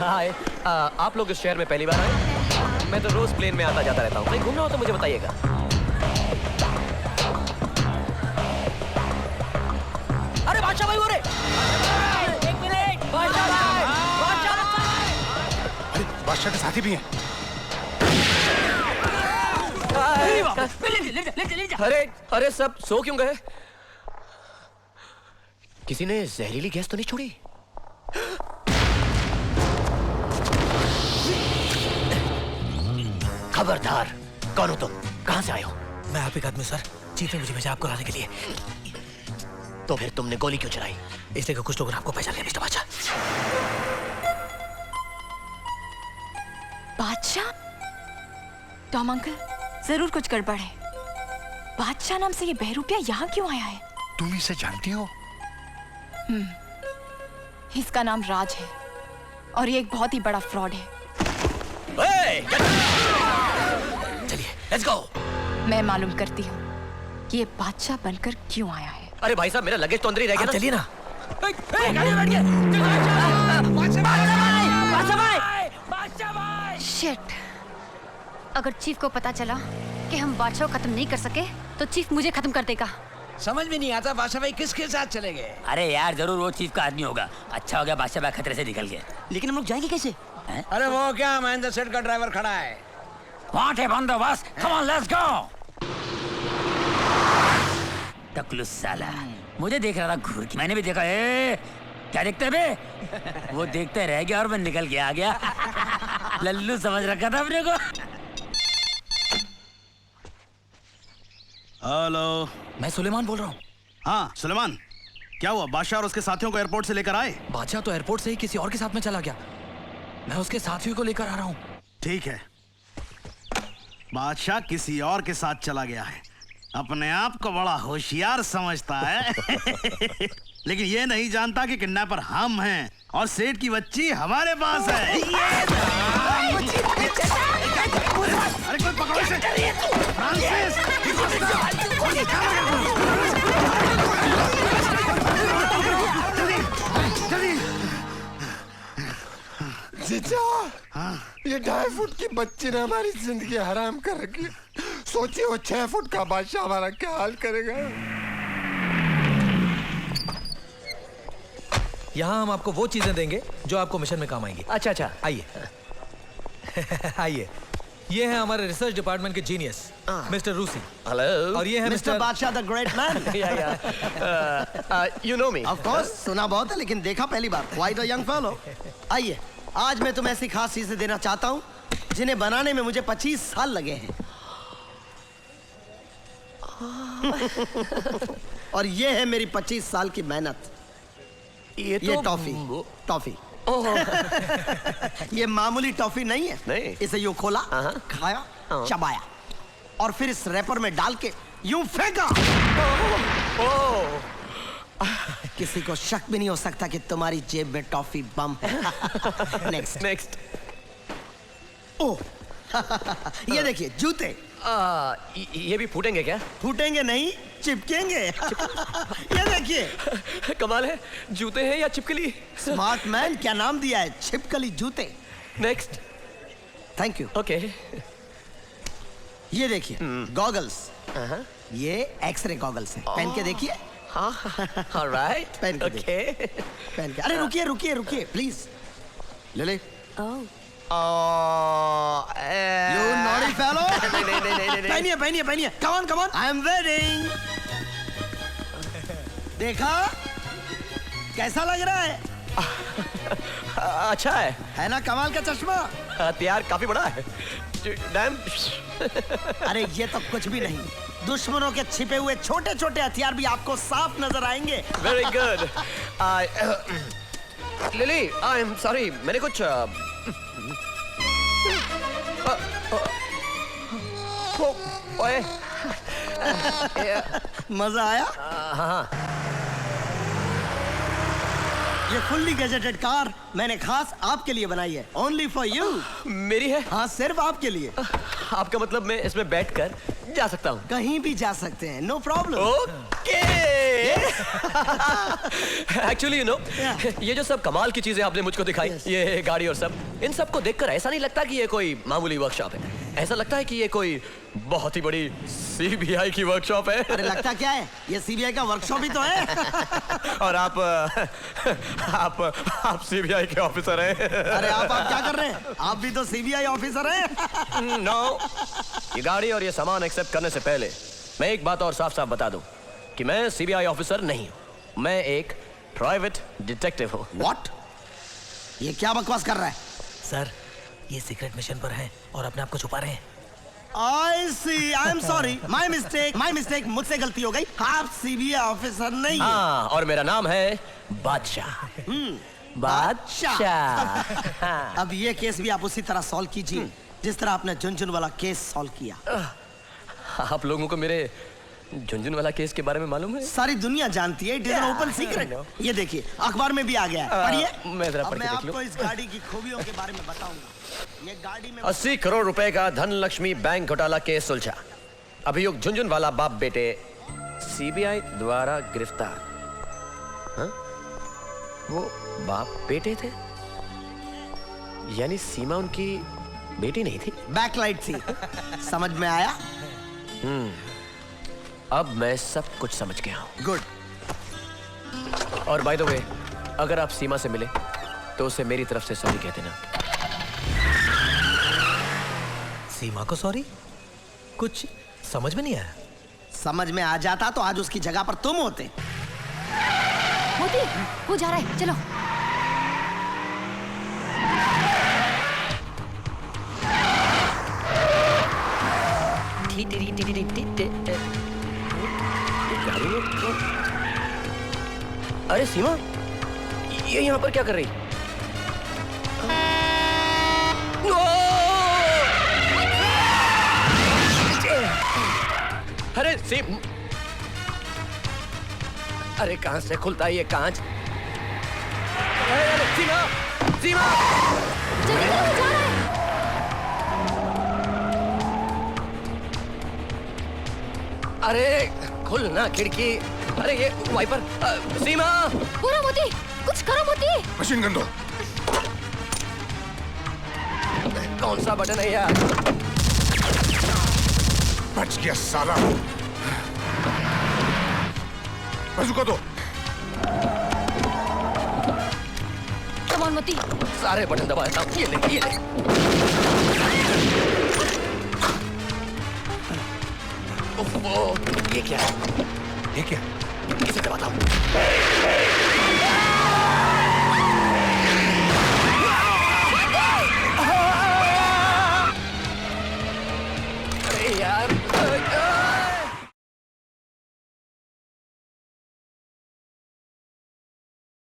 हाय, आप लोग इस शहर में पहली बार आए? मैं तो रोज प्लेन में आता जाता रहता हूँ। कहीं घूमना हो तो मुझे बताइएगा। अरे बादशाह भाई, हो रे! एक मिनट, बादशाह भाई, बादशाह भाई! अरे बादशाह के साथी भी हैं। अरे अरे, सब सो क्यों गए? किसी ने जहरीली गैस तो नहीं छोड़ी? खबरदार, कौन हो तुम? कहां से आए हो? मैं आप एक आदमी सर, चीफ ने मुझे भेजा आपको लाने के लिए। तो फिर तुमने गोली क्यों चलाई? इसलिए कि कुछ लोग आपको पहचान लिया मिस्टर बादशाह। बादशाह? टॉम अंकल, जरूर कुछ गड़बड़ है। बादशाह नाम से ये बहरूपिया यहाँ क्यों आया है? तुम इसे जानती हो? इसका नाम राज है और ये एक बहुत ही बड़ा फ्रॉड है। चलिए, लेट्स गो। मैं मालूम करती हूँ कि ये बादशाह बनकर क्यों आया है। अरे भाई साहब, मेरा लगेज तो अंदर ही रह गया ना। चलिए ना। शिट, अगर चीफ को पता चला कि हम बादशाह को खत्म नहीं कर सके तो चीफ मुझे खत्म कर देगा। समझ में नहीं आता बादशाह भाई किसके साथ चले गए। अरे यार, जरूर वो चीफ का आदमी होगा। अच्छा हो गया बादशाह भाई खतरे से निकल गए। लेकिन हम लोग जाएंगे कैसे? अरे वो क्या, महेंद्र सेठ का ड्राइवर खड़ा है। वहाँ है बंदोबस्त। Come on, let's go. टकलू साला मुझे देख रहा था घूर के। मैंने भी देखा। क्या देखते बे? वो देखते रह गया और मैं निकल के आ गया। लल्लू समझ रखा था अपने को। हेलो, मैं सुलेमान बोल रहा हूँ। हाँ सुलेमान, क्या हुआ? बादशाह और उसके साथियों को एयरपोर्ट से लेकर आए? बादशाह तो एयरपोर्ट से ही किसी और के साथ में चला गया। मैं उसके साथियों को लेकर आ रहा हूँ। ठीक है, बादशाह किसी और के साथ चला गया है। अपने आप को बड़ा होशियार समझता है। लेकिन ये नहीं जानता कि किडनैपर हम हैं और सेठ की बच्ची हमारे पास है। अरे कोई पकड़ो इसे। फ्रांसिस, जल्दी। जीजा, ये 2.5 फुट की बच्ची ने हमारी जिंदगी हराम कर रखी। सोचिए वो 6 फुट का बादशाह हमारा क्या हाल करेगा। यहाँ हम आपको वो चीजें देंगे जो आपको मिशन में काम आएंगी। अच्छा अच्छा, आइए। आइए, ये है हमारे रिसर्च डिपार्टमेंट के जीनियस मिस्टर रूसी। हेलो। और ये है mister Badshah the great man. You know me? Of course, सुना बहुत है लेकिन देखा पहली बार। Quite a young fellow. आइए, आज मैं तुम्हें ऐसी खास चीजें देना चाहता हूँ जिन्हें बनाने में मुझे 25 साल लगे हैं। और ये है मेरी 25 साल की मेहनत। ये टॉफी। ये मामूली टॉफी नहीं है। नहीं। इसे यूं खोला, खाया, चबाया और फिर इस रैपर में डाल के यूं फेंका। किसी को शक भी नहीं हो सकता कि तुम्हारी जेब में टॉफी बम है। नेक्स्ट। ओह, ये देखिए जूते। ये भी फूटेंगे क्या? फूटेंगे नहीं, चिपकेंगे। ये देखिए। कमाल है, जूते हैं या छिपकली? स्मार्ट मैन, क्या नाम दिया है? छिपकली जूते। नेक्स्ट। Thank you. ओके। ये देखिए गॉगल्स। ये एक्सरे गॉगल्स हैं। पहन के देखिए। ऑलराइट। पहन के ओके। पहन के। अरे रुकिए प्लीज। ले। You naughty fellow. नहीं। पहनिए। Come on. I am waiting. देखा? कैसा लग रहा है? अच्छा है ना कमाल का चश्मा? हथियार काफी बड़ा है। डैम। अरे ये तो कुछ भी नहीं। दुश्मनों के छिपे हुए छोटे हथियार भी आपको साफ नजर आएंगे। Very good. Lily, I am sorry, मैंने कुछ ओए। मजा आया? हाँ। ये फुल्ली गैजेटेड कार मैंने खास आपके लिए बनाई है। Only for you. मेरी है? हाँ, सिर्फ आपके लिए। आपका मतलब मैं इसमें बैठकर जा सकता हूँ? कहीं भी जा सकते हैं, no problem. Okay. Actually you know, ये जो सब कमाल की चीजें आपने मुझको दिखाई, ये गाड़ी और सब, इन सबको देखकर ऐसा नहीं लगता कि ये कोई मामूली वर्कशॉप है। ऐसा लगता है कि ये कोई बहुत ही बड़ी सीबीआई की वर्कशॉप है। अरे लगता क्या है, ये सीबीआई का वर्कशॉप ही तो है। और आप सीबीआई के ऑफिसर हैं। अरे आप क्या कर रहे हैं? आप भी तो सीबीआई ऑफिसर हैं। नो, ये गाड़ी और ये सामान एक्सेप्ट करने से पहले मैं एक बात और साफ साफ बता दूं कि मैं सीबीआई ऑफिसर नहीं हूं, मैं एक प्राइवेट डिटेक्टिव हूं। व्हाट? ये क्या बकवास कर रहा है? सर, ये सीक्रेट मिशन पर हैं और अपने आप को छुपा रहे हैं। I see, I'm sorry, my mistake, मुझसे गलती हो गई। आप सीबीआई ऑफिसर नहीं हैं। हाँ, और मेरा नाम है बादशाह। बादशाह। अब ये केस भी आप उसी तरह सॉल्व कीजिए जिस तरह आपने झुनझुन वाला केस सॉल्व किया। आप लोगों को मेरे झुनझुन वाला केस के बारे में मालूम है? सारी दुनिया जानती है, it is an open secret. ये देखिए, अखबार में भी आ गया है, पढ़िए। मैं जरा अब पढ़ मैं के देख लूं। आपको इस गाड़ी की खूबियों के बारे में बताऊंगा। ये गाड़ी में 80 करोड़ रुपए का धनलक्ष्मी बैंक घोटाला केस सुलझा। अभियुक्त झुनझुन वाला बाप बेटे सीबीआई द्वारा गिरफ्तार। हाँ? वो बाप बेटे थे? यानी सीमा उनकी बेटी नहीं थी? बैकलाइट थी। समझ में आया? अब मैं सब कुछ समझ गया हूँ। गुड। और बाय द वे, अगर आप सीमा से मिले तो उसे मेरी तरफ से सॉरी कह देना। सीमा को सॉरी? कुछ समझ में नहीं आया। समझ में आ जाता तो आज उसकी जगह पर तुम होते। मोती, वो जा रहा है, चलो। अरे सीमा, ये यहाँ पर क्या कर रही? अरे अरे कहां से खुलता है ये कांच? अरे सीमा, सीमा! जल्दी करो, वो जा रहा है। अरे खुल ना खिड़की। अरे ये वाइपर। सीमा! पूरा मोती, कुछ करो मोती। मशीन गन दो। कौन सा बटन है यार? बच गया साला। बाजूका दो। कम ऑन मोती। सारे बटन दबा देता हूं। ये ले, ये ले। ओफो, ये क्या है? ये क्या? इसे दबाता हूं। अरे यार,